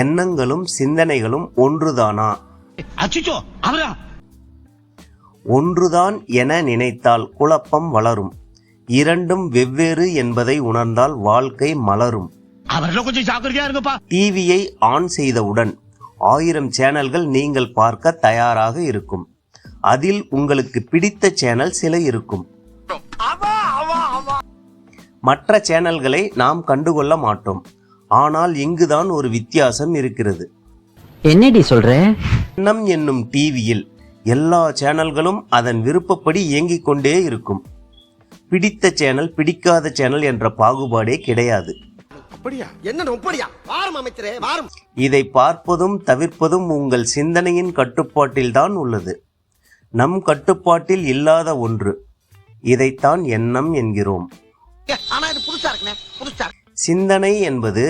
எண்ணங்களும் சிந்தனைகளும் ஒன்றுதானா? ஒன்றுதான் என நினைத்தால் குழப்பம் வளரும். இரண்டும் வெவ்வேறு என்பதை உணர்ந்தால் வாழ்க்கை மலரும். டிவியை ஆன் செய்தவுடன் 1000 சேனல்கள் நீங்கள் பார்க்க தயாராக இருக்கும். அதில் உங்களுக்கு பிடித்த சேனல் சில இருக்கும். மற்ற சேனல்களை நாம் கண்டுகொள்ள மாட்டோம். ஆனால் இங்குதான் ஒரு வித்தியாசம் இருக்கிறது. என்னடி சொல்ற? எண்ணம் என்னும் டிவியில் எல்லா சேனல்களும் அதன் விருப்பப்படி இயங்கிக் கொண்டே இருக்கும். பிடித்த சேனல் பிடிக்காத சேனல் என்ற பாகுபாடே கிடையாது. இதை பார்ப்பதும் தவிர்ப்பதும் உங்கள் சிந்தனையின் கட்டுப்பாட்டில்தான் உள்ளது. நம் கட்டுப்பாட்டில் இல்லாத ஒன்று. இதைத்தான் எண்ணம் என்கிறோம். சிந்தனை என்பது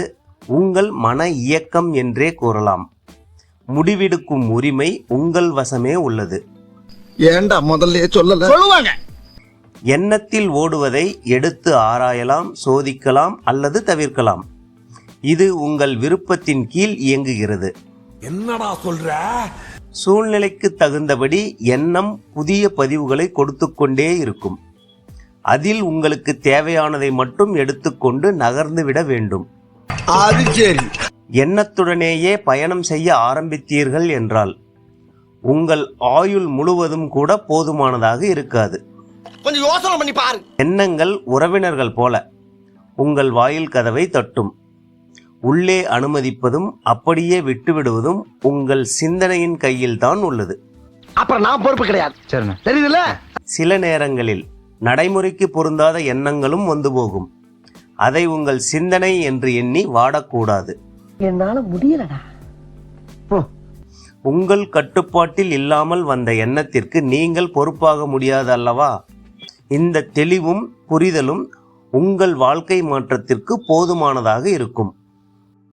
உங்கள் மன இயக்கம் என்றே கூறலாம். முடிவெடுக்கும் உரிமை உங்கள் வசமே உள்ளது. ஏண்டா முதல்ல சொல்லுவாங்க. எண்ணத்தில் ஓடுவதை எடுத்து ஆராயலாம், சோதிக்கலாம் அல்லது தவிர்க்கலாம். இது உங்கள் விருப்பத்தின் கீழ் இயங்குகிறது. என்னடா சொல்ற? சூழ்நிலைக்கு தகுந்தபடி எண்ணம் புதிய பதிவுகளை கொடுத்து கொண்டே இருக்கும். அதில் உங்களுக்கு தேவையானதை மட்டும் எடுத்துக்கொண்டு நகர்ந்து விட வேண்டும். எண்ணத்துடனேயே பயணம் செய்ய ஆரம்பித்தீர்கள் என்றால் உங்கள் ஆயுள் முழுவதும் கூட போதுமானதாக இருக்காது. கொஞ்சம் யோசனை பண்ணி பாரு. எண்ணங்கள் உறவினர்கள் போல உங்கள் வாயில் கதவை தட்டும். உள்ளே அனுமதிப்பதும் அப்படியே விட்டுவிடுவதும் உங்கள் சிந்தனையின் கையில் தான் உள்ளது. அப்புறம் நான் பொறுப்பு கிடையாது. தெரியுதுல்ல? சில நேரங்களில் நடைமுறைக்கு பொருந்தாத எண்ணங்களும் வந்து போகும். அதை உங்கள் சிந்தனை என்று எண்ணி வாடக்கூடாது. என்னால முடியலடா. உங்கள் கட்டுப்பாட்டில் இல்லாமல் வந்த எண்ணத்திற்கு நீங்கள் பொறுப்பாக முடியாது அல்லவா? இந்த தெளிவும் புரிதலும் உங்கள் வாழ்க்கை மாற்றத்திற்கு போதுமானதாக இருக்கும்.